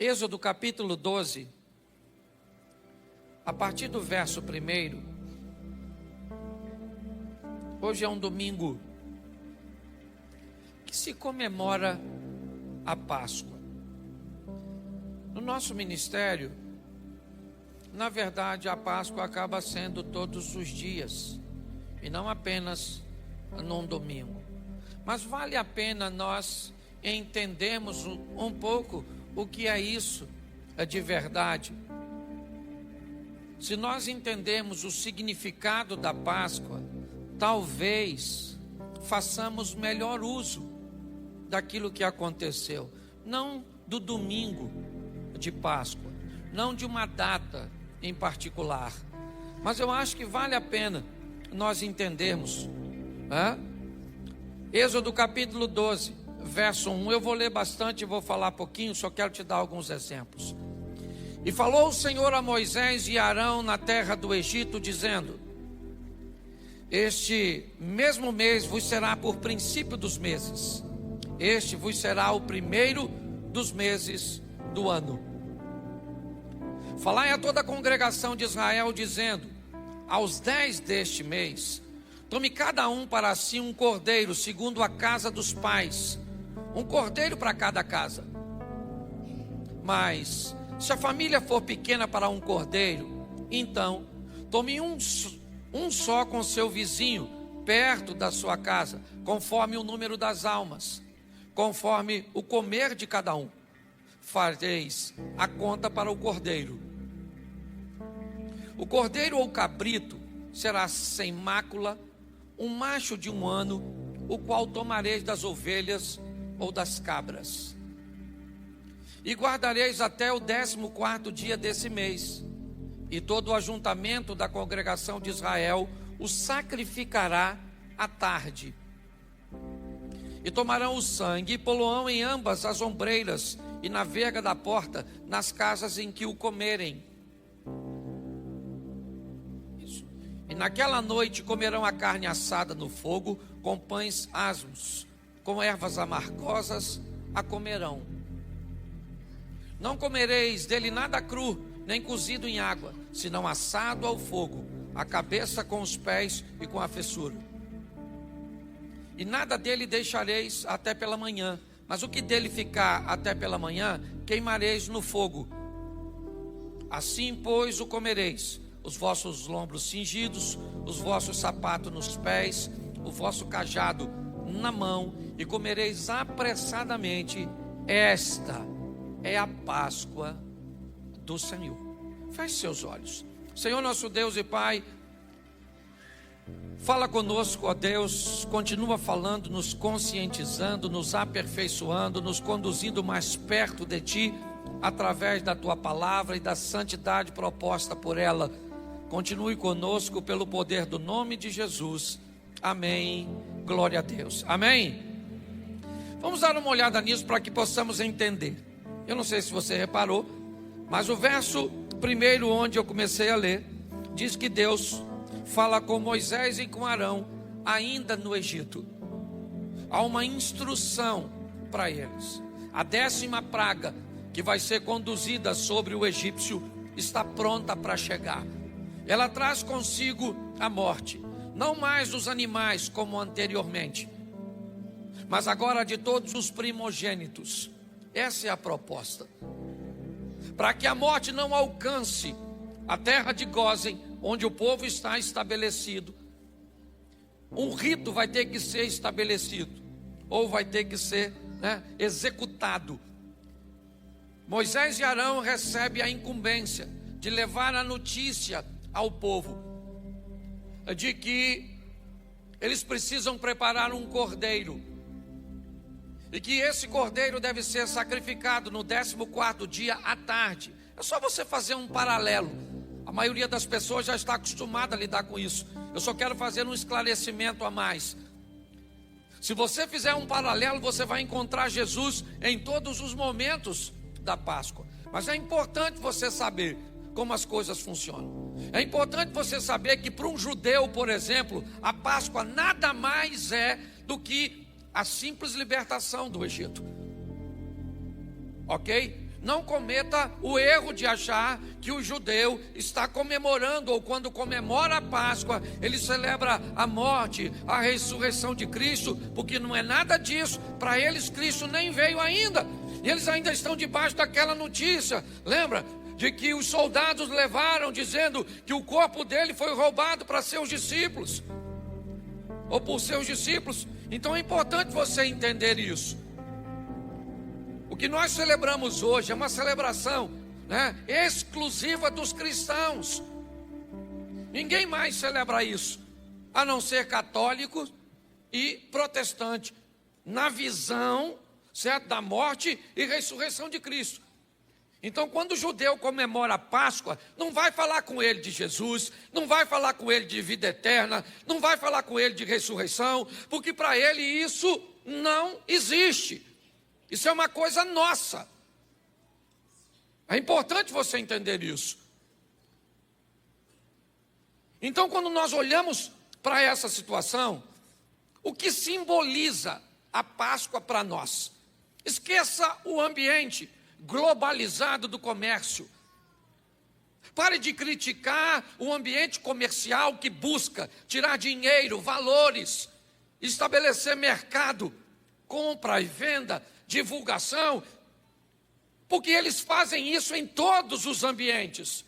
Êxodo capítulo 12, a partir do verso 1. Hoje é um domingo que se comemora a Páscoa. No nosso ministério, na verdade, a Páscoa acaba sendo todos os dias, e não apenas num domingo. Mas vale a pena nós entendermos um pouco o que é isso de verdade. Se nós entendemos o significado da Páscoa, talvez façamos melhor uso daquilo que aconteceu, não do domingo de Páscoa, não de uma data em particular, mas eu acho que vale a pena nós entendermos. Êxodo capítulo 12, verso 1, eu vou ler bastante e vou falar pouquinho, só quero te dar alguns exemplos. E falou o Senhor a Moisés e Arão na terra do Egito, dizendo: este mesmo mês vos será por princípio dos meses, este vos será o primeiro dos meses do ano. Falai a toda a congregação de Israel, dizendo: aos 10 deste mês, tome cada um para si um cordeiro, segundo a casa dos pais, um cordeiro para cada casa. Mas se a família for pequena para um cordeiro, então tome um só com seu vizinho, perto da sua casa, conforme o número das almas, conforme o comer de cada um. Fareis a conta para o cordeiro. O cordeiro ou cabrito será sem mácula, um macho de 1 ano, o qual tomareis das ovelhas ou das cabras. E guardareis até o 14º dia desse mês, e todo o ajuntamento da congregação de Israel o sacrificará à tarde. E tomarão o sangue e pô-lo-ão em ambas as ombreiras e na verga da porta, nas casas em que o comerem. E naquela noite comerão a carne assada no fogo, com pães asmos, com ervas amargosas a comerão. Não comereis dele nada cru, nem cozido em água, senão assado ao fogo, a cabeça com os pés e com a fessura. E nada dele deixareis até pela manhã, mas o que dele ficar até pela manhã, queimareis no fogo. Assim, pois, o comereis: os vossos lombos cingidos, os vossos sapatos nos pés, o vosso cajado na mão, e comereis apressadamente. Esta é a Páscoa do Senhor. Feche seus olhos. Senhor nosso Deus e Pai, fala conosco, ó Deus, continua falando, nos conscientizando, nos aperfeiçoando, nos conduzindo mais perto de Ti, através da Tua palavra e da santidade proposta por ela. Continue conosco pelo poder do nome de Jesus. Amém. Glória a Deus. Amém. Vamos dar uma olhada nisso para que possamos entender. Eu não sei se você reparou, mas o verso 1, onde eu comecei a ler, diz que Deus fala com Moisés e com Arão ainda no Egito. Há uma instrução para eles. A 10ª praga que vai ser conduzida sobre o egípcio está pronta para chegar. Ela traz consigo a morte, não mais dos animais como anteriormente, mas agora de todos os primogênitos. Essa é a proposta. Para que a morte não alcance a terra de Gósen, onde o povo está estabelecido, um rito vai ter que ser estabelecido, ou vai ter que ser executado. Moisés e Arão recebem a incumbência de levar a notícia ao povo de que eles precisam preparar um cordeiro, e que esse cordeiro deve ser sacrificado no 14º dia à tarde. É só você fazer um paralelo. A maioria das pessoas já está acostumada a lidar com isso. Eu só quero fazer um esclarecimento a mais. Se você fizer um paralelo, você vai encontrar Jesus em todos os momentos da Páscoa. Mas é importante você saber como as coisas funcionam. É importante você saber que para um judeu, por exemplo, a Páscoa nada mais é do que a simples libertação do Egito. Ok? não cometa o erro de achar que o judeu está comemorando, ou quando comemora a Páscoa, ele celebra a morte, a ressurreição de Cristo, porque não é nada disso. Para eles, Cristo nem veio ainda, e eles ainda estão debaixo daquela notícia, lembra? De que os soldados levaram, dizendo que o corpo dele foi roubado para seus discípulos, ou por seus discípulos. Então é importante você entender isso. O que nós celebramos hoje é uma celebração, exclusiva dos cristãos. Ninguém mais celebra isso, a não ser católico e protestante, na visão, certo, da morte e ressurreição de Cristo. Então, quando o judeu comemora a Páscoa, não vai falar com ele de Jesus, não vai falar com ele de vida eterna, não vai falar com ele de ressurreição, porque para ele isso não existe. Isso é uma coisa nossa. É importante você entender isso. Então, quando nós olhamos para essa situação, o que simboliza a Páscoa para nós? Esqueça o ambiente globalizado do comércio. Pare de criticar o ambiente comercial que busca tirar dinheiro, valores, estabelecer mercado, compra e venda, divulgação, porque eles fazem isso em todos os ambientes.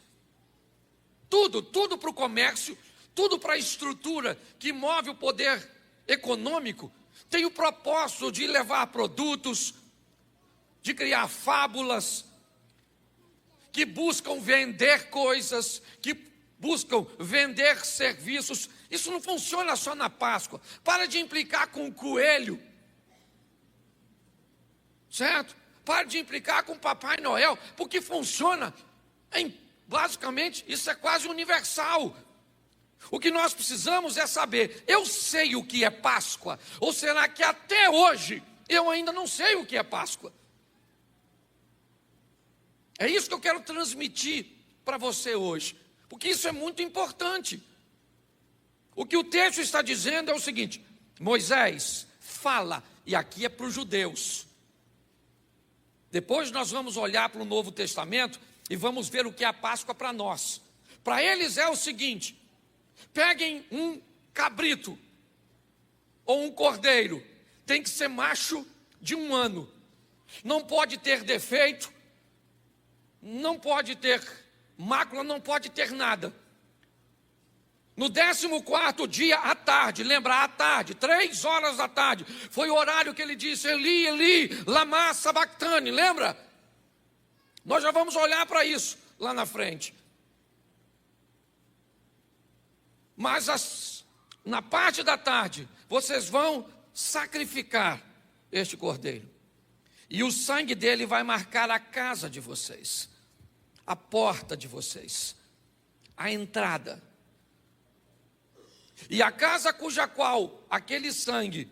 Tudo para o comércio, tudo para a estrutura que move o poder econômico, tem o propósito de levar produtos, de criar fábulas, que buscam vender coisas, que buscam vender serviços. Isso não funciona só na Páscoa. Para de implicar com o coelho, certo? Para de implicar com o Papai Noel, porque funciona basicamente, isso é quase universal. O que nós precisamos é saber, eu sei o que é Páscoa, ou será que até hoje eu ainda não sei o que é Páscoa? É isso que eu quero transmitir para você hoje, porque isso é muito importante. O que o texto está dizendo é o seguinte: Moisés fala, e aqui é para os judeus. Depois nós vamos olhar para o Novo Testamento e vamos ver o que é a Páscoa para nós. Para eles é o seguinte: peguem um cabrito ou um cordeiro, tem que ser macho de 1 ano, não pode ter defeito, não pode ter mácula, não pode ter nada. No 14º dia à tarde, lembra, à tarde, 3 horas da tarde, foi o horário que ele disse: Eli, Eli, lama sabachthani, lembra? Nós já vamos olhar para isso lá na frente. Mas na parte da tarde, vocês vão sacrificar este cordeiro, e o sangue dele vai marcar a casa de vocês, a porta de vocês, a entrada. E a casa cuja qual aquele sangue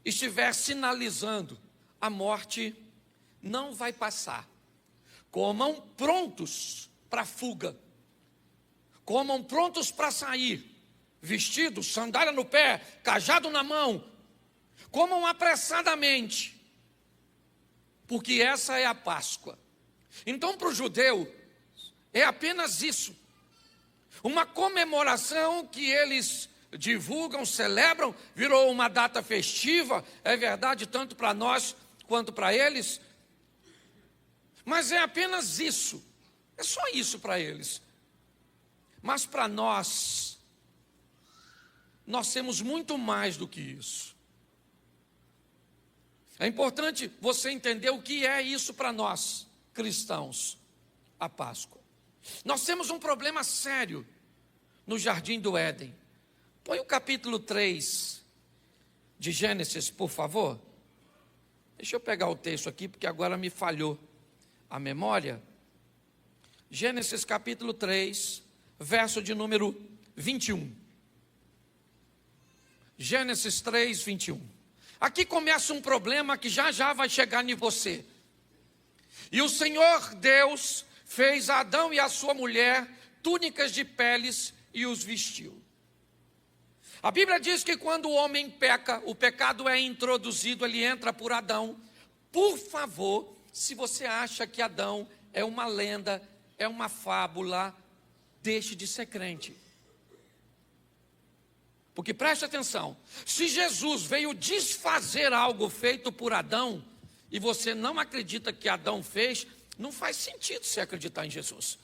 estiver sinalizando a morte, não vai passar. Comam prontos para fuga, comam prontos para sair, vestidos, sandália no pé, cajado na mão, comam apressadamente, porque essa é a Páscoa. Então, para o judeu, é apenas isso, uma comemoração que eles divulgam, celebram, virou uma data festiva, é verdade, tanto para nós quanto para eles, mas é apenas isso, é só isso para eles. Mas para nós temos muito mais do que isso. É importante você entender o que é isso para nós, cristãos, a Páscoa. Nós temos um problema sério no Jardim do Éden. Põe o capítulo 3 de Gênesis, por favor. Deixa eu pegar o texto aqui, porque agora me falhou a memória. Gênesis capítulo 3, verso de número 21. Gênesis 3, 21. Aqui começa um problema que já já vai chegar em você. E o Senhor Deus fez a Adão e a sua mulher túnicas de peles e os vestiu. A Bíblia diz que quando o homem peca, o pecado é introduzido, ele entra por Adão. Por favor, Se você acha que Adão é uma lenda, é uma fábula, deixe de ser crente. Porque preste atenção, se Jesus veio desfazer algo feito por Adão, e você não acredita que Adão fez, não faz sentido você acreditar em Jesus.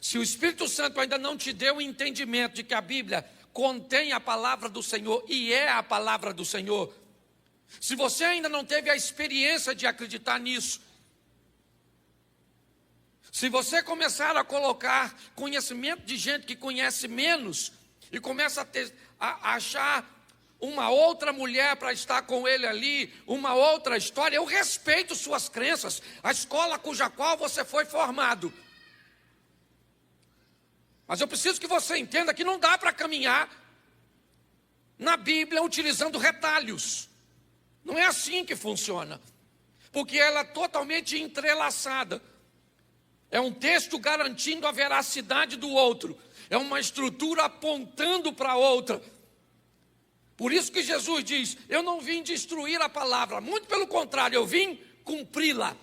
Se o Espírito Santo ainda não te deu o entendimento de que a Bíblia contém a palavra do Senhor e é a palavra do Senhor, se você ainda não teve a experiência de acreditar nisso, se você começar a colocar conhecimento de gente que conhece menos e começa a achar uma outra mulher para estar com ele ali, uma outra história, eu respeito suas crenças, a escola cuja qual você foi formado. Mas eu preciso que você entenda que não dá para caminhar na Bíblia utilizando retalhos. Não é assim que funciona, porque ela é totalmente entrelaçada. É um texto garantindo a veracidade do outro, é uma estrutura apontando para outra. Por isso que Jesus diz, eu não vim destruir a palavra, muito pelo contrário, eu vim cumpri-la.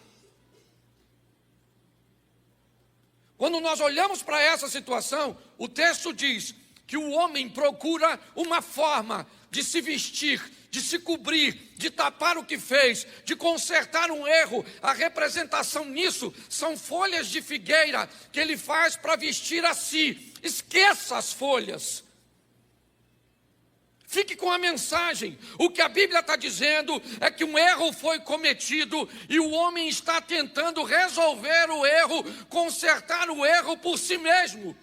Quando nós olhamos para essa situação, o texto diz que o homem procura uma forma de se vestir, de se cobrir, de tapar o que fez, de consertar um erro. A representação nisso são folhas de figueira que ele faz para vestir a si. Esqueça as folhas. Fique com a mensagem. O que a Bíblia está dizendo é que um erro foi cometido e o homem está tentando resolver o erro, consertar o erro por si mesmo.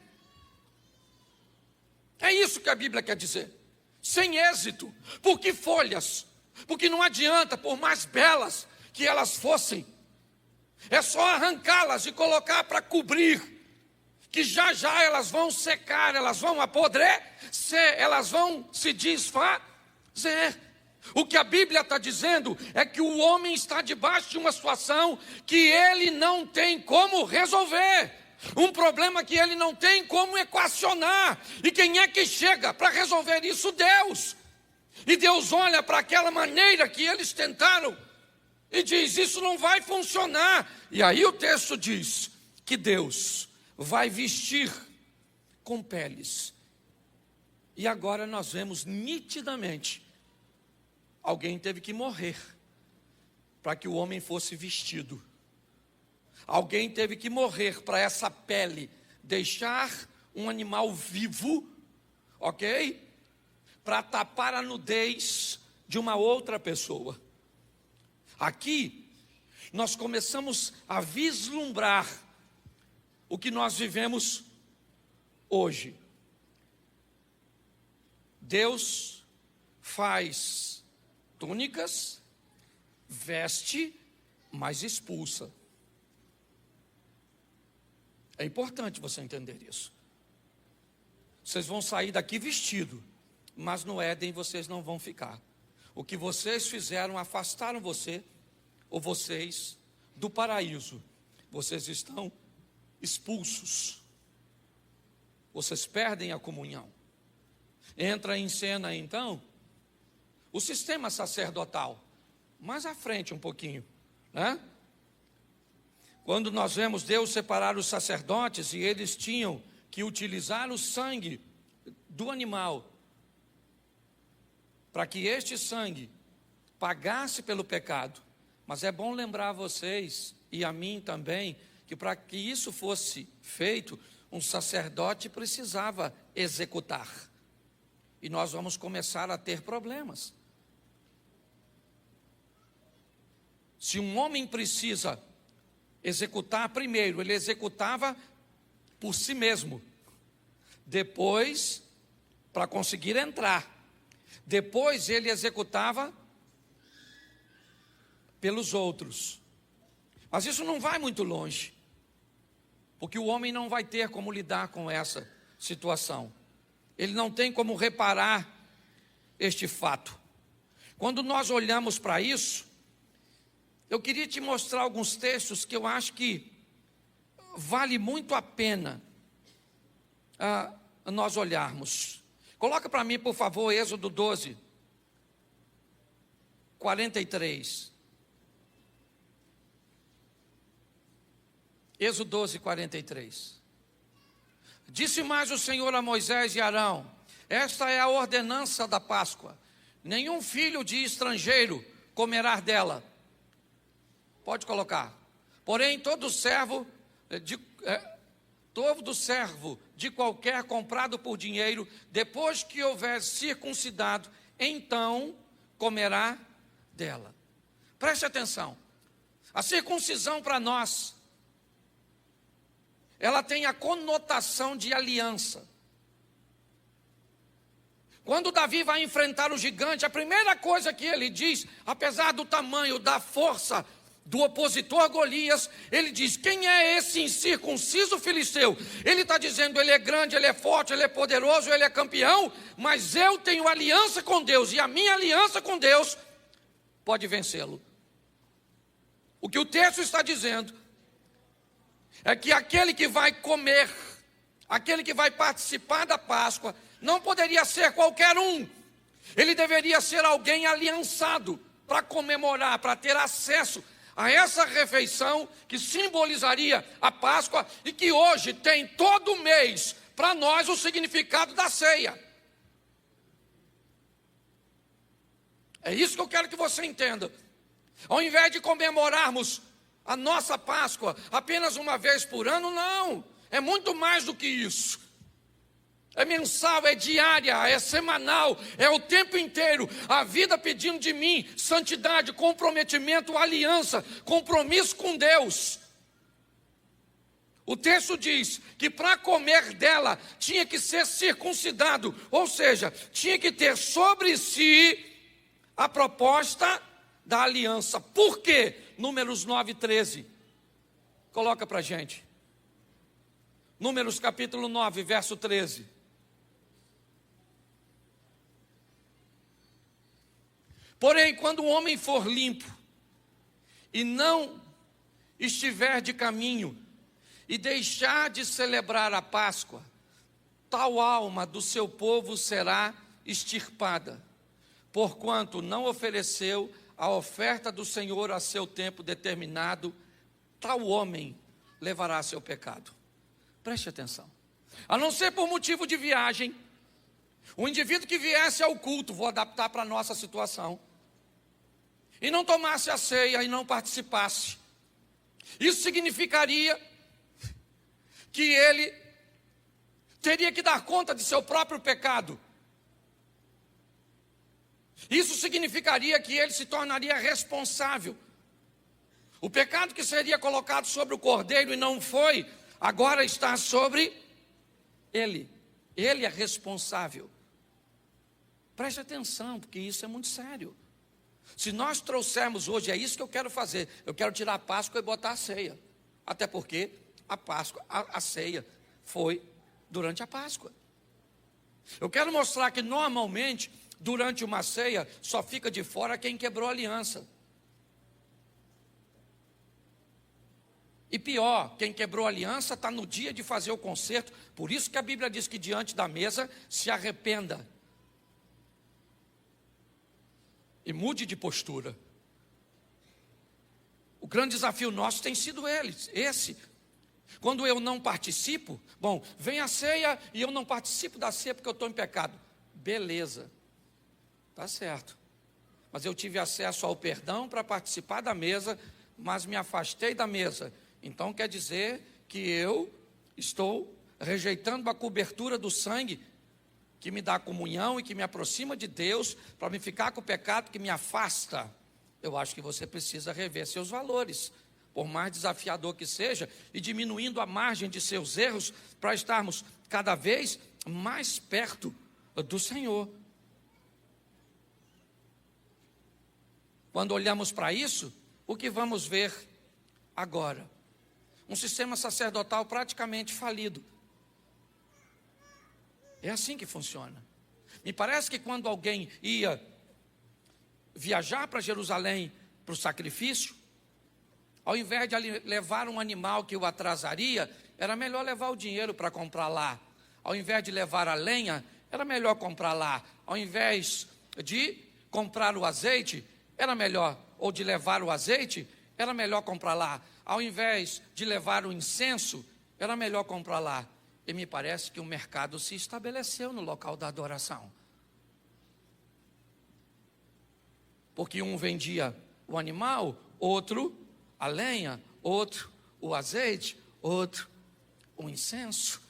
É isso que a Bíblia quer dizer. Sem êxito. Por que folhas? Porque não adianta, por mais belas que elas fossem, é só arrancá-las e colocar para cobrir, que já já elas vão secar, elas vão apodrecer, elas vão se desfazer. O que a Bíblia está dizendo é que o homem está debaixo de uma situação que ele não tem como resolver, um problema que ele não tem como equacionar. E quem é que chega para resolver isso? Deus. E Deus olha para aquela maneira que eles tentaram e diz, isso não vai funcionar. E aí o texto diz que Deus vai vestir com peles. E agora nós vemos nitidamente, alguém teve que morrer para que o homem fosse vestido. Alguém teve que morrer para essa pele deixar um animal vivo, ok? Para tapar a nudez de uma outra pessoa. Aqui, nós começamos a vislumbrar o que nós vivemos hoje. Deus faz túnicas, veste, mas expulsa. É importante você entender isso. Vocês vão sair daqui vestido, mas no Éden vocês não vão ficar. O que vocês fizeram afastaram você, ou vocês, do paraíso. Vocês estão expulsos. Vocês perdem a comunhão. Entra em cena então o sistema sacerdotal, mais à frente um pouquinho, né? Quando nós vemos Deus separar os sacerdotes e eles tinham que utilizar o sangue do animal para que este sangue pagasse pelo pecado. Mas é bom lembrar a vocês e a mim também que para que isso fosse feito, um sacerdote precisava executar. E nós vamos começar a ter problemas. Se um homem precisa executar primeiro, ele executava por si mesmo. Depois, para conseguir entrar. Depois ele executava pelos outros. Mas isso não vai muito longe, porque o homem não vai ter como lidar com essa situação. Ele não tem como reparar este fato. Quando nós olhamos para isso, eu queria te mostrar alguns textos que eu acho que vale muito a pena nós olharmos. Coloca para mim, por favor, Êxodo 12, 43. Êxodo 12, 43. Disse mais o Senhor a Moisés e Arão: esta é a ordenança da Páscoa. Nenhum filho de estrangeiro comerá dela. Pode colocar. Porém, todo servo de qualquer comprado por dinheiro, depois que houver circuncidado, então comerá dela. Preste atenção. A circuncisão para nós, ela tem a conotação de aliança. Quando Davi vai enfrentar o gigante, a primeira coisa que ele diz, apesar do tamanho, da força do opositor Golias, ele diz: quem é esse incircunciso filisteu? Ele está dizendo: ele é grande, ele é forte, ele é poderoso, ele é campeão, mas eu tenho aliança com Deus, e a minha aliança com Deus pode vencê-lo. O que o texto está dizendo é que aquele que vai comer, aquele que vai participar da Páscoa, não poderia ser qualquer um. Ele deveria ser alguém aliançado para comemorar, para ter acesso a essa refeição que simbolizaria a Páscoa e que hoje tem todo mês para nós o significado da ceia. É isso que eu quero que você entenda. Ao invés de comemorarmos a nossa Páscoa apenas uma vez por ano, não. É muito mais do que isso. É mensal, é diária, é semanal, é o tempo inteiro. A vida pedindo de mim santidade, comprometimento, aliança, compromisso com Deus. O texto diz que para comer dela tinha que ser circuncidado, ou seja, tinha que ter sobre si a proposta da aliança. Por quê? Números 9, 13. Coloca para a gente. Números capítulo 9, verso 13. Porém, quando o homem for limpo e não estiver de caminho e deixar de celebrar a Páscoa, tal alma do seu povo será extirpada, porquanto não ofereceu a oferta do Senhor a seu tempo determinado, tal homem levará seu pecado. Preste atenção. A não ser por motivo de viagem, o indivíduo que viesse ao culto, vou adaptar para a nossa situação, e não tomasse a ceia e não participasse, isso significaria que ele teria que dar conta de seu próprio pecado. Isso significaria que ele se tornaria responsável. O pecado que seria colocado sobre o cordeiro e não foi, agora está sobre ele. Ele é responsável. Preste atenção, porque isso é muito sério. Se nós trouxermos hoje, é isso que eu quero fazer. Eu quero tirar a Páscoa e botar a ceia. Até porque a Páscoa, a ceia foi durante a Páscoa. Eu quero mostrar que normalmente, durante uma ceia, só fica de fora quem quebrou a aliança. E pior, quem quebrou a aliança está no dia de fazer o concerto. Por isso que a Bíblia diz que diante da mesa se arrependa e mude de postura. O grande desafio nosso tem sido esse. Quando eu não participo, bom, vem a ceia e eu não participo da ceia porque eu estou em pecado. Beleza, está certo. Mas eu tive acesso ao perdão para participar da mesa, mas me afastei da mesa. Então quer dizer que eu estou rejeitando a cobertura do sangue que me dá comunhão e que me aproxima de Deus, para me ficar com o pecado que me afasta. Eu acho que você precisa rever seus valores, por mais desafiador que seja, e diminuindo a margem de seus erros, para estarmos cada vez mais perto do Senhor. Quando olhamos para isso, o que vamos ver agora? Um sistema sacerdotal praticamente falido. É assim que funciona. Me parece que quando alguém ia viajar para Jerusalém para o sacrifício, ao invés de levar um animal que o atrasaria, era melhor levar o dinheiro para comprar lá. Ao invés de levar a lenha, era melhor comprar lá. Ao invés de comprar o azeite, era melhor, ou de levar o azeite, era melhor comprar lá. Ao invés de levar o incenso, era melhor comprar lá. E me parece que o mercado se estabeleceu no local da adoração. Porque um vendia o animal, outro a lenha, outro o azeite, outro o incenso.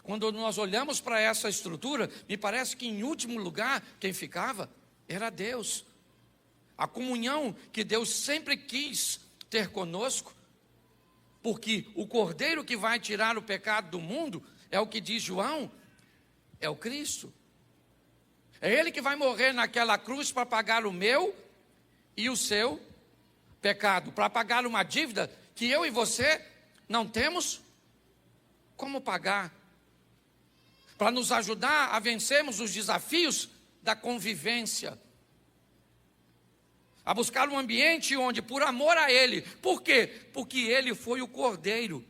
Quando nós olhamos para essa estrutura, me parece que em último lugar, quem ficava era Deus. A comunhão que Deus sempre quis ter conosco, porque o Cordeiro que vai tirar o pecado do mundo, é o que diz João, é o Cristo. É Ele que vai morrer naquela cruz para pagar o meu e o seu pecado, para pagar uma dívida que eu e você não temos como pagar, para nos ajudar a vencermos os desafios da convivência, a buscar um ambiente onde, por amor a Ele, por quê? Porque Ele foi o Cordeiro,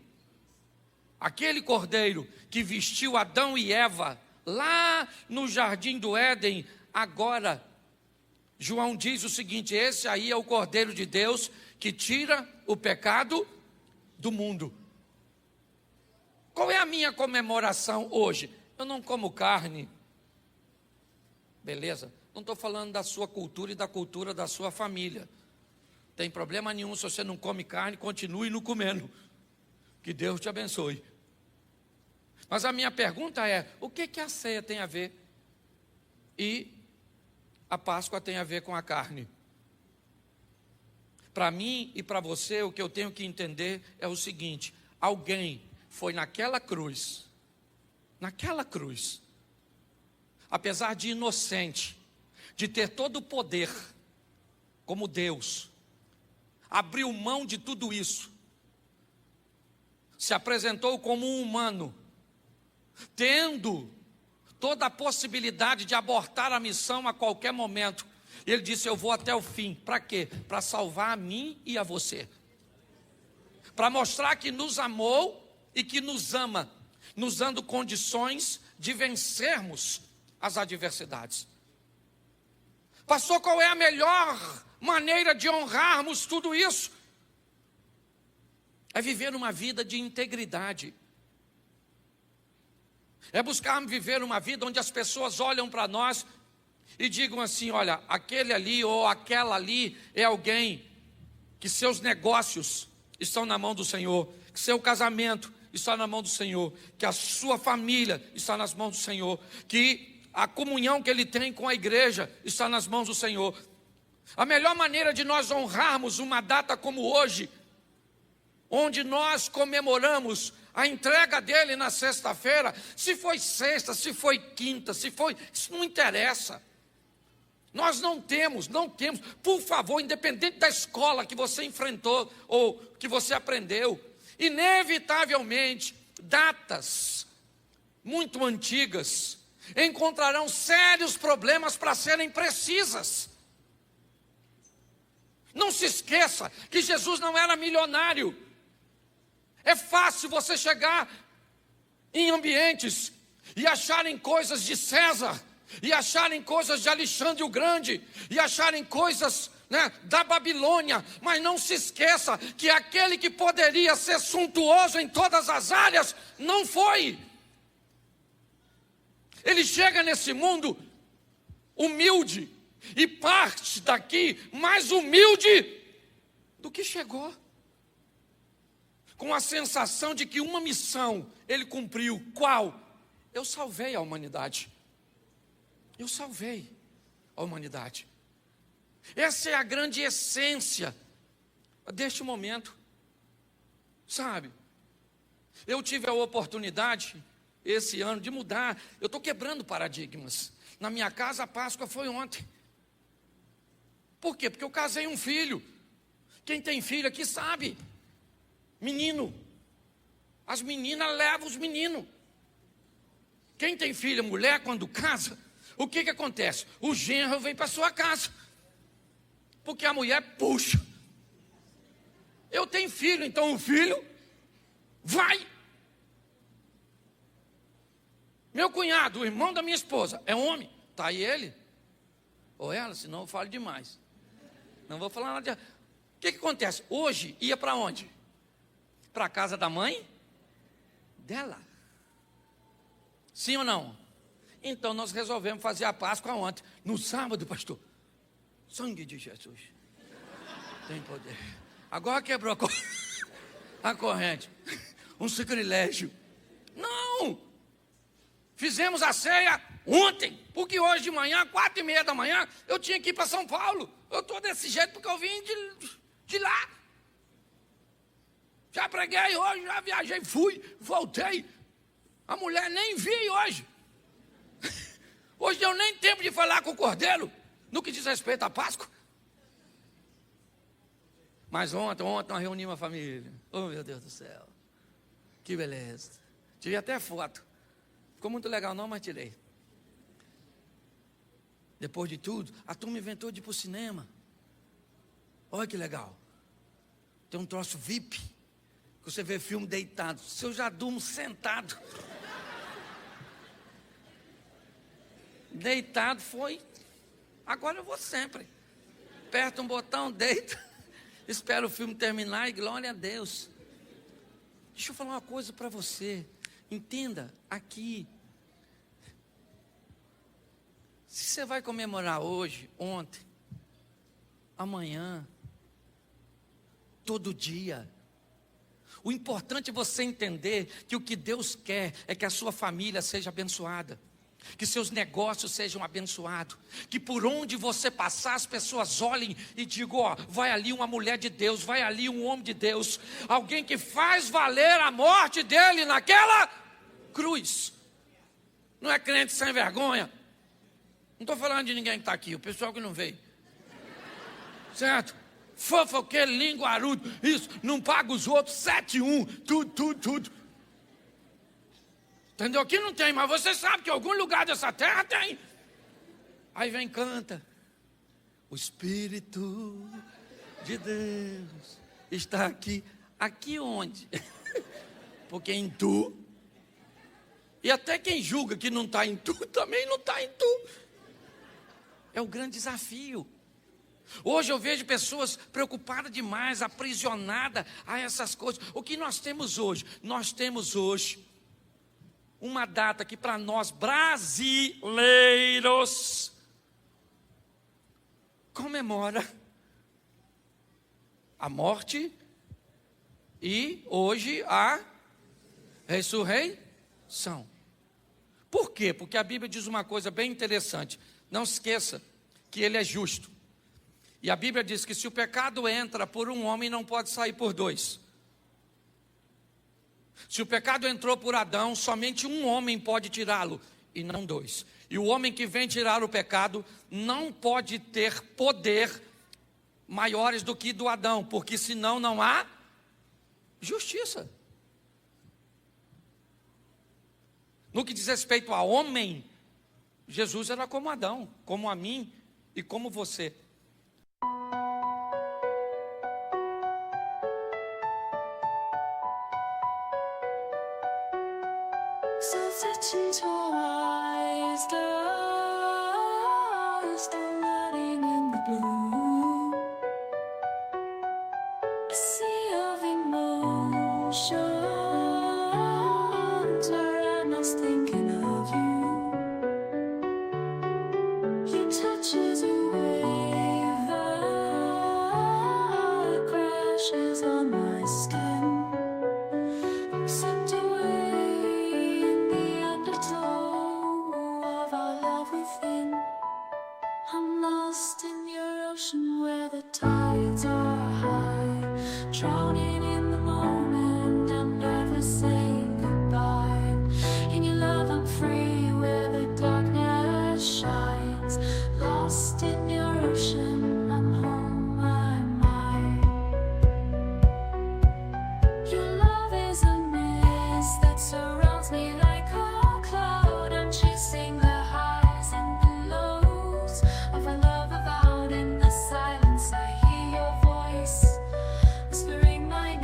aquele Cordeiro que vestiu Adão e Eva lá no jardim do Éden. Agora, João diz o seguinte: esse aí é o Cordeiro de Deus que tira o pecado do mundo. Qual é a minha comemoração hoje? Eu não como carne, beleza? Não estou falando da sua cultura e da cultura da sua família. Tem problema nenhum se você não come carne, continue não comendo. Que Deus te abençoe. Mas a minha pergunta é: o que a ceia tem a ver? E a Páscoa tem a ver com a carne? Para mim e para você, o que eu tenho que entender é o seguinte: alguém foi naquela cruz, apesar de inocente, de ter todo o poder, como Deus, abriu mão de tudo isso, se apresentou como um humano, tendo toda a possibilidade de abortar a missão a qualquer momento. Ele disse: eu vou até o fim. Para quê? Para salvar a mim e a você, para mostrar que nos amou e que nos ama, nos dando condições de vencermos as adversidades. Pastor, qual é a melhor maneira de honrarmos tudo isso? É viver uma vida de integridade. É buscarmos viver uma vida onde as pessoas olham para nós e digam assim: olha, aquele ali ou aquela ali é alguém que seus negócios estão na mão do Senhor, que seu casamento está na mão do Senhor, que a sua família está nas mãos do Senhor, que a comunhão que ele tem com a igreja está nas mãos do Senhor. A melhor maneira de nós honrarmos uma data como hoje, onde nós comemoramos a entrega dele na sexta-feira, se foi sexta, se foi quinta, isso não interessa. Nós não temos, por favor, independente da escola que você enfrentou ou que você aprendeu, inevitavelmente, datas muito antigas encontrarão sérios problemas para serem precisas. Não se esqueça que Jesus não era milionário. É fácil você chegar em ambientes e acharem coisas de César, e acharem coisas de Alexandre o Grande, e acharem coisas, da Babilônia, mas não se esqueça que aquele que poderia ser suntuoso em todas as áreas, não foi. Ele chega nesse mundo humilde e parte daqui mais humilde do que chegou, com a sensação de que uma missão ele cumpriu. Qual? Eu salvei a humanidade. Eu salvei a humanidade. Essa é a grande essência deste momento, sabe? Eu tive a oportunidade esse ano de mudar. Eu estou quebrando paradigmas. Na minha casa a Páscoa foi ontem. Por quê? Porque eu casei um filho. Quem tem filho aqui sabe. Menino. As meninas levam os meninos. Quem tem filha, mulher, quando casa, o que acontece? O genro vem para sua casa, porque a mulher puxa. Eu tenho filho, então o filho vai. Meu cunhado, o irmão da minha esposa, é homem. Está aí ele, ou ela, senão eu falo demais. Não vou falar nada de... O que acontece? Hoje ia para onde? Para a casa da mãe dela. Sim ou não? Então nós resolvemos fazer a Páscoa ontem. No sábado, pastor. Sangue de Jesus. Tem poder. Agora quebrou a corrente. Um sacrilégio. Não! Fizemos a ceia ontem, porque hoje de manhã, 4h30 da manhã, eu tinha que ir para São Paulo. Eu estou desse jeito porque eu vim de lá. Já preguei hoje, já viajei, fui, voltei. A mulher nem vi hoje. Hoje deu nem tempo de falar com o cordeiro, no que diz respeito à Páscoa. Mas ontem nós reunimos a família. Oh, meu Deus do céu. Que beleza. Tirei até foto. Ficou muito legal não, mas tirei. Depois de tudo, a turma inventou de ir para o cinema. Olha que legal. Tem um troço VIP, que você vê filme deitado. Se eu já durmo sentado. Deitado foi. Agora eu vou sempre. Aperta um botão, deita. Espero o filme terminar e glória a Deus. Deixa eu falar uma coisa para você. Entenda, aqui. Se você vai comemorar hoje, ontem, amanhã, todo dia. O importante é você entender que o que Deus quer é que a sua família seja abençoada. Que seus negócios sejam abençoados. Que por onde você passar as pessoas olhem e digam, ó, vai ali uma mulher de Deus, vai ali um homem de Deus. Alguém que faz valer a morte dele naquela cruz. Não é crente sem vergonha. Não estou falando de ninguém que está aqui, o pessoal que não veio. Certo? Fofoqueiro, linguarudo, isso, não paga os outros, 7-1, tudo. Entendeu? Aqui não tem, mas você sabe que em algum lugar dessa terra tem. Aí vem, canta. O Espírito de Deus está aqui. Aqui onde? Porque em tu. E até quem julga que não está em tu, também não está em tu. É o grande desafio. Hoje eu vejo pessoas preocupadas demais, aprisionadas a essas coisas. O que nós temos hoje? Nós temos hoje uma data que para nós brasileiros comemora a morte e hoje a ressurreição. Por quê? Porque a Bíblia diz uma coisa bem interessante. Não se esqueça que ele é justo. E a Bíblia diz que se o pecado entra por um homem, não pode sair por dois. Se o pecado entrou por Adão, somente um homem pode tirá-lo, e não dois. E o homem que vem tirar o pecado não pode ter poder maiores do que do Adão, porque senão não há justiça. No que diz respeito a homem, Jesus era como Adão, como a mim e como você. Sunset into eyes, lost and letting in the blue. A sea of emotions, where I'm lost thinking of you. Your touch is a wave that crashes on my skin. Slipped away in the undertow of our love within. I'm lost in your ocean where the tides are high, drowning in the moment and never saying goodbye. In your love I'm free where the darkness shines. Lost in your ocean, I'm home, I'm mine. Your love is a mist that surrounds me like a cloud. I'm chasing the highs and the lows of a love avowed. In the silence I hear your voice whispering my name.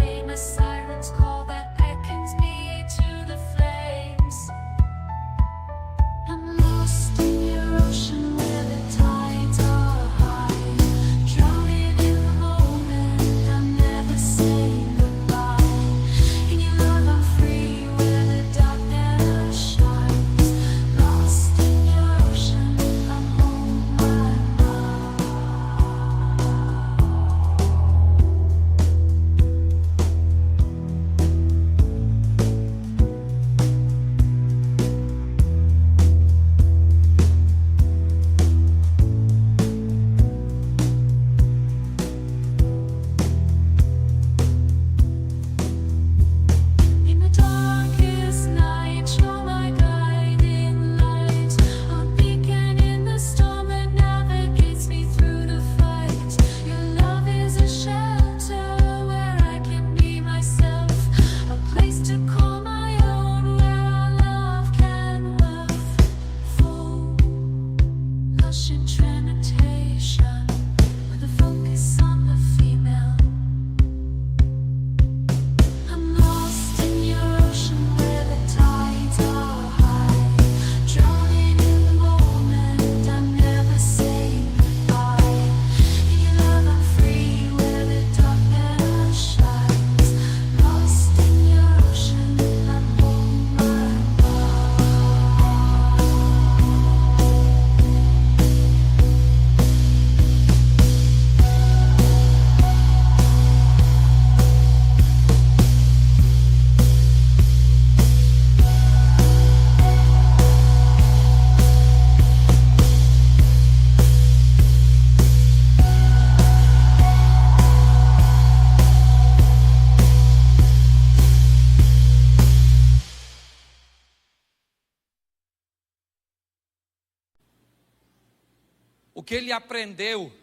que ele aprendeu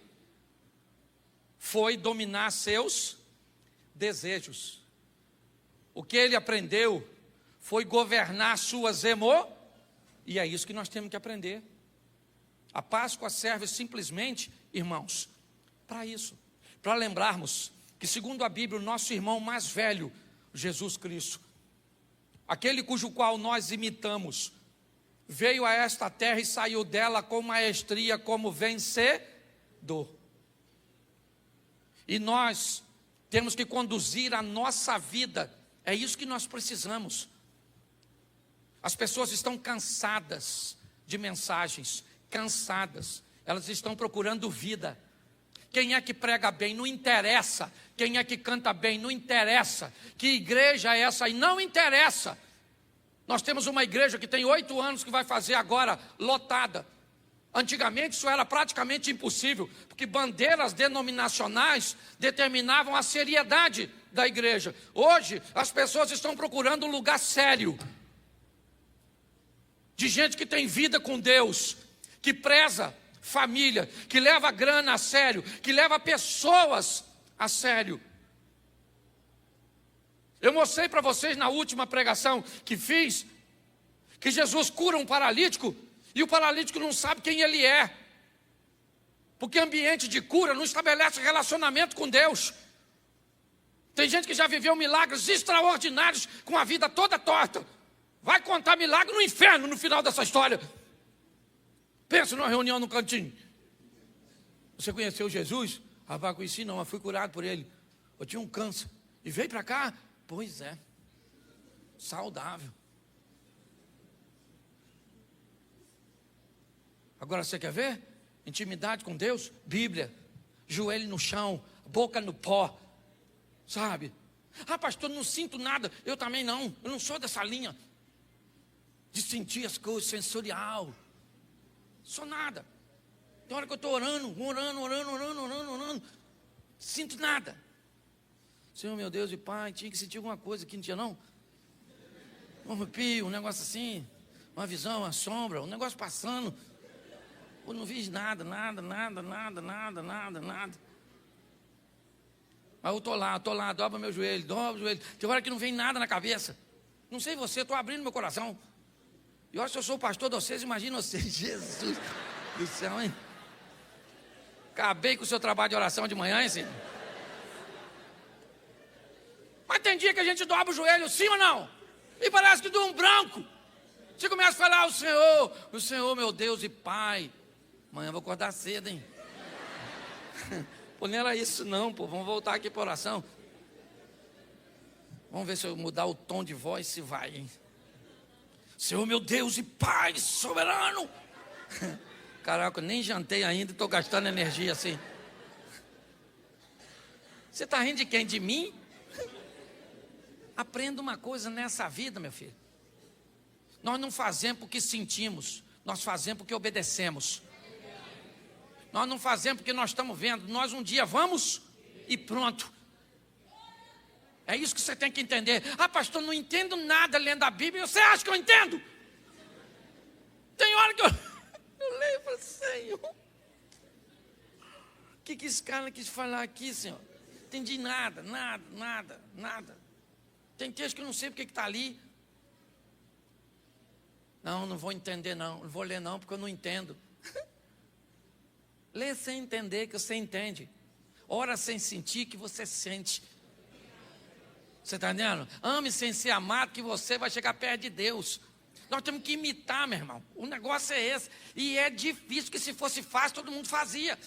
foi dominar seus desejos. O que ele aprendeu foi governar suas emoções. E é isso que nós temos que aprender. A Páscoa serve simplesmente, irmãos, para isso. Para lembrarmos que, segundo a Bíblia, o nosso irmão mais velho, Jesus Cristo, aquele cujo qual nós imitamos, veio a esta terra e saiu dela com maestria como vencedor. E nós temos que conduzir a nossa vida. É isso que nós precisamos. As pessoas estão cansadas de mensagens, cansadas. Elas estão procurando vida. Quem é que prega bem? Não interessa. Quem é que canta bem? Não interessa. Que igreja é essa aí? Não interessa. Nós temos uma igreja que tem 8 anos que vai fazer agora lotada. Antigamente isso era praticamente impossível, porque bandeiras denominacionais determinavam a seriedade da igreja. Hoje as pessoas estão procurando um lugar sério, de gente que tem vida com Deus, que preza família, que leva grana a sério, que leva pessoas a sério. Eu mostrei para vocês na última pregação que fiz, que Jesus cura um paralítico, e o paralítico não sabe quem ele é, porque ambiente de cura não estabelece relacionamento com Deus. Tem gente que já viveu milagres extraordinários com a vida toda torta, vai contar milagre no inferno no final dessa história. Pensa numa reunião no cantinho. Você conheceu Jesus? Rapaz, conheci não, mas fui curado por ele. Eu tinha um câncer e veio para cá? Pois é, saudável. Agora você quer ver? Intimidade com Deus? Bíblia, joelho no chão, boca no pó, sabe? Ah, pastor, não sinto nada. Eu também não, eu não sou dessa linha de sentir as coisas, sensorial. Sou nada. Tem hora que eu estou orando, sinto nada. Senhor, meu Deus e Pai, tinha que sentir alguma coisa aqui, não tinha não? Um arrepio, um negócio assim, uma visão, uma sombra, um negócio passando. Eu não vi nada. Mas eu estou lá, dobra meu joelho, dobra o joelho. Tem hora que não vem nada na cabeça. Não sei você, estou abrindo meu coração. E olha, se eu sou o pastor de vocês, imagina vocês, Jesus do céu, hein? Acabei com o seu trabalho de oração de manhã, hein, senhor? Mas tem dia que a gente dobra o joelho, sim ou não? E parece que dá um branco. Você começa a falar, o Senhor, meu Deus e Pai. Amanhã eu vou acordar cedo, hein? Pô, não era isso não, pô. Vamos voltar aqui para a oração. Vamos ver se eu mudar o tom de voz, se vai, hein? Senhor, meu Deus e Pai soberano. Caraca, eu nem jantei ainda e estou gastando energia assim. Você está rindo de quem? De mim? Aprenda uma coisa nessa vida, meu filho. Nós não fazemos porque sentimos, nós fazemos porque obedecemos. Nós não fazemos porque nós estamos vendo, nós um dia vamos e pronto. É isso que você tem que entender. Ah, pastor, não entendo nada lendo a Bíblia. Você acha que eu entendo? Tem hora que eu leio e falo, Senhor, o que esse cara quis falar aqui, Senhor? Entendi nada. Tem texto que eu não sei porque que está ali. Não vou entender não vou ler não, porque eu não entendo. Lê sem entender que você entende. Ora sem sentir que você sente. Você está entendendo? Ame sem ser amado que você vai chegar perto de Deus. Nós temos que imitar, meu irmão. O negócio é esse. E é difícil, que se fosse fácil todo mundo fazia.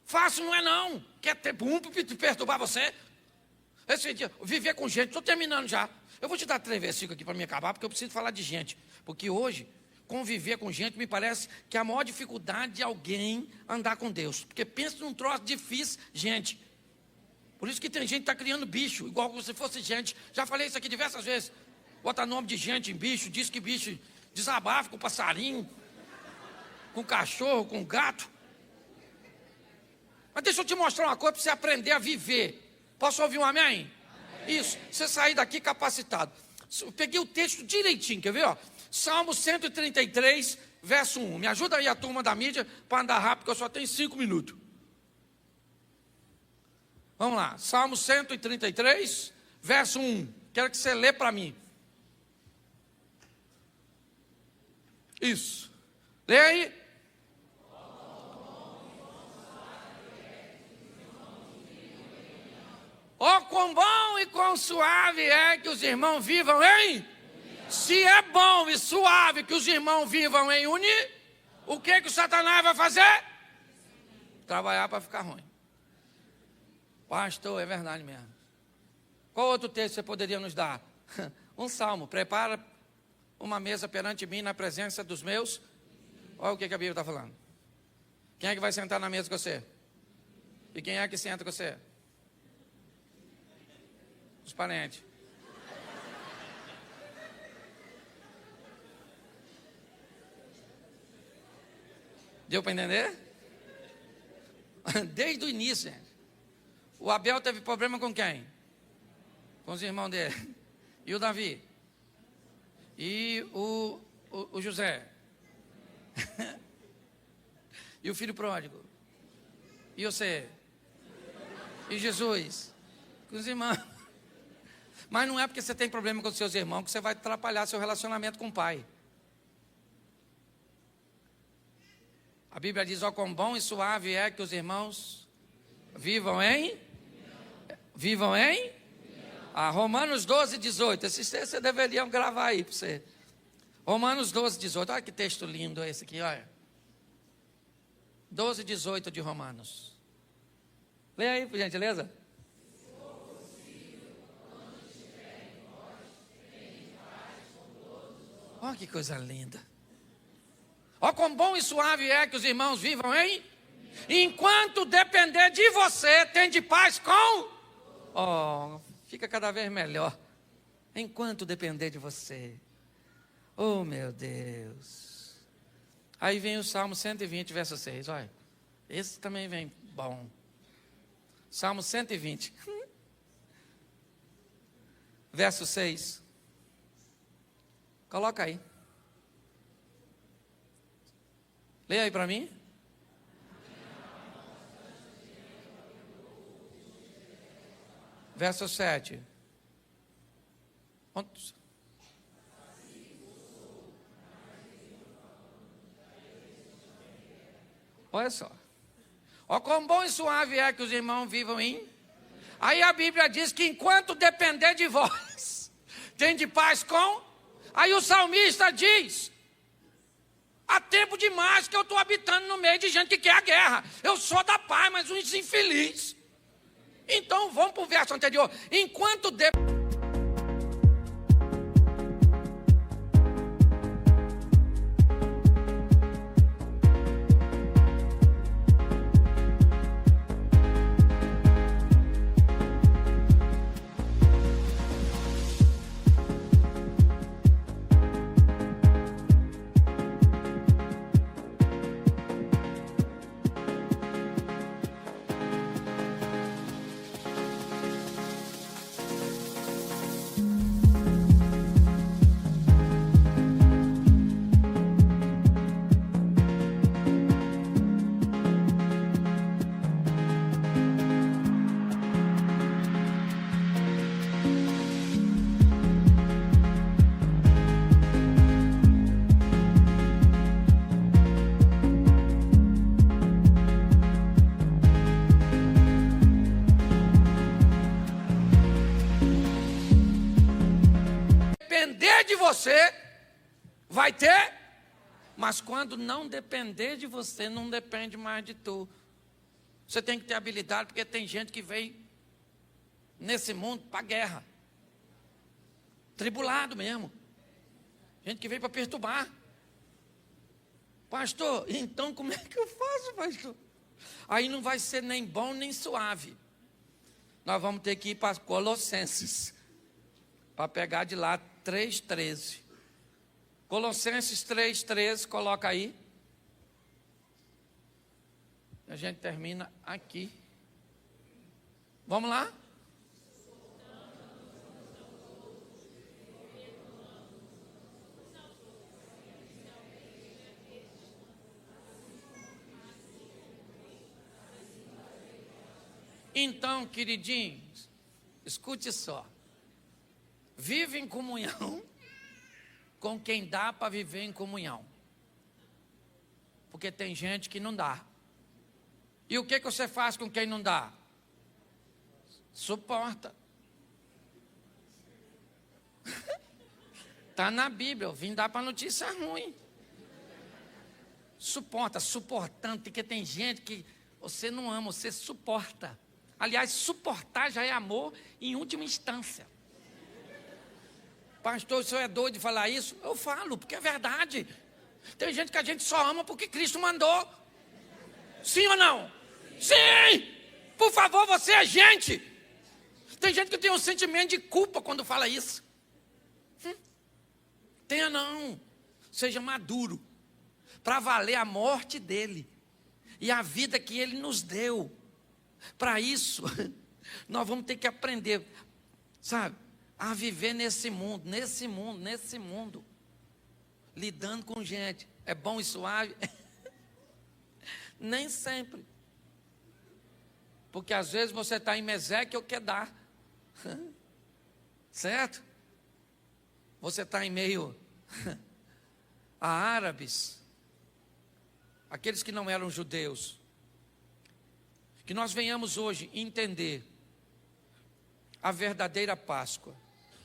Fácil não é não. Quer ter bumbo para perturbar você? Esse dia, viver com gente, estou terminando já. Eu vou te dar 3 versículos aqui para me acabar, porque eu preciso falar de gente. Porque hoje, conviver com gente me parece que é a maior dificuldade de alguém andar com Deus. Porque pensa num troço difícil, gente. Por isso que tem gente que está criando bicho, igual se fosse gente. Já falei isso aqui diversas vezes. Bota nome de gente em bicho, diz que bicho desabafa com passarinho, com cachorro, com gato. Mas deixa eu te mostrar uma coisa para você aprender a viver. Posso ouvir um amém? Amém. Isso, você sair daqui capacitado. Eu peguei o texto direitinho, quer ver? Ó? Salmo 133, verso 1. Me ajuda aí a turma da mídia para andar rápido, porque eu só tenho 5 minutos. Vamos lá, Salmo 133, verso 1. Quero que você lê para mim. Isso. Lê aí. Oh, quão bom e quão suave é que os irmãos vivam em... Se é bom e suave que os irmãos vivam em o que o Satanás vai fazer? Trabalhar para ficar ruim. Pastor, é verdade mesmo. Qual outro texto você poderia nos dar? Um salmo. Prepara uma mesa perante mim na presença dos meus. Olha o que a Bíblia está falando. Quem é que vai sentar na mesa com você? E quem é que senta com você? Os parentes. Deu para entender? Desde o início, gente. O Abel teve problema com quem? Com os irmãos dele. E o Davi? E o José? E o filho pródigo? E você? E Jesus? Com os irmãos. Mas não é porque você tem problema com os seus irmãos que você vai atrapalhar seu relacionamento com o pai. A Bíblia diz, ó, quão bom e suave é que os irmãos vivam em? Romanos 12, 18. Esses textos vocês deveriam gravar aí para você. Romanos 12, 18. Olha que texto lindo esse aqui, olha. 12, 18 de Romanos. Lê aí, por gentileza. Olha que coisa linda. Ó, quão bom e suave é que os irmãos vivam em... Enquanto depender de você, tem de paz com... Oh, fica cada vez melhor. Enquanto depender de você. Oh, meu Deus. Aí vem o Salmo 120, verso 6. Olha, esse também vem bom. Salmo 120. Verso 6. Coloca aí. Lê aí para mim. Verso 7. Olha só. Ó, quão bom e suave é que os irmãos vivam em... Aí a Bíblia diz que enquanto depender de vós, tem de paz com... Aí o salmista diz... Há tempo demais que eu estou habitando no meio de gente que quer a guerra. Eu sou da paz, mas uns infelizes. Então vamos para o verso anterior. Enquanto depender de você, vai ter. Mas quando não depender de você, não depende mais de tu. Você tem que ter habilidade, porque tem gente que vem nesse mundo para guerra. Tribulado mesmo. Gente que veio para perturbar. Pastor, então como é que eu faço, pastor? Aí não vai ser nem bom nem suave. Nós vamos ter que ir para Colossenses, para pegar de lá 3,13. Colossenses 3,13, coloca aí. A gente termina aqui. Vamos lá? Então, queridinhos, escute só. Vive em comunhão com quem dá para viver em comunhão. Porque tem gente que não dá. E o que você faz com quem não dá? Suporta. Está na Bíblia, eu vim dar para notícia ruim. Suporta, suportando, porque tem gente que você não ama, você suporta. Aliás, suportar já é amor em última instância. Pastor, o senhor é doido de falar isso? Eu falo, porque é verdade. Tem gente que a gente só ama porque Cristo mandou. Sim ou não? Sim! Por favor, você é gente. Tem gente que tem um sentimento de culpa quando fala isso. Tenha não. Seja maduro. Para valer a morte dele. E a vida que ele nos deu. Para isso, nós vamos ter que aprender, sabe? A viver nesse mundo. Lidando com gente. É bom e suave? Nem sempre. Porque às vezes você está em Meseque ou Quedar. Certo? Você está em meio a árabes. Aqueles que não eram judeus. Que nós venhamos hoje entender a verdadeira Páscoa.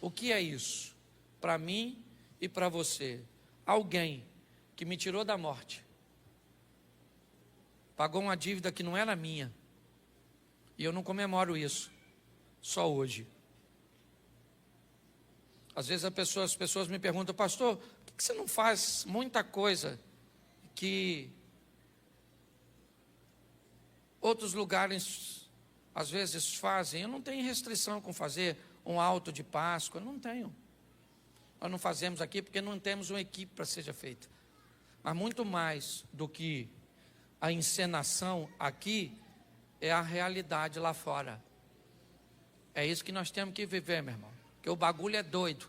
O que é isso? Para mim e para você. Alguém que me tirou da morte. Pagou uma dívida que não era minha. E eu não comemoro isso. Só hoje. Às vezes as pessoas me perguntam, pastor, por que você não faz muita coisa que outros lugares às vezes fazem? Eu não tenho restrição com fazer um alto de Páscoa, não tenho. Nós não fazemos aqui porque não temos uma equipe para seja feita. Mas muito mais do que a encenação aqui, é a realidade lá fora. É isso que nós temos que viver, meu irmão. Porque o bagulho é doido.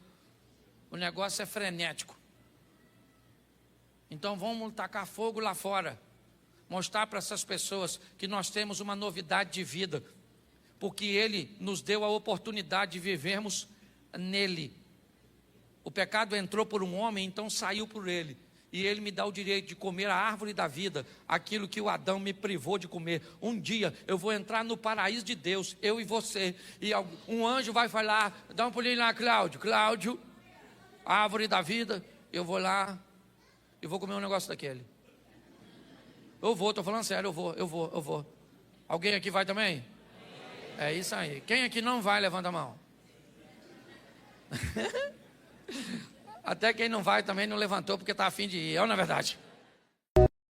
O negócio é frenético. Então vamos tacar fogo lá fora. Mostrar para essas pessoas que nós temos uma novidade de vida. Porque Ele nos deu a oportunidade de vivermos nele. O pecado entrou por um homem, então saiu por ele. E ele me dá o direito de comer a árvore da vida, aquilo que o Adão me privou de comer. Um dia eu vou entrar no paraíso de Deus, eu e você. E um anjo vai falar, dá um pulinho lá, Cláudio, árvore da vida. Eu vou lá e vou comer um negócio daquele. Eu vou, estou falando sério, eu vou. Alguém aqui vai também? É isso aí. Quem aqui não vai, levanta a mão. Até quem não vai também não levantou porque está a fim de ir, é ou não é verdade?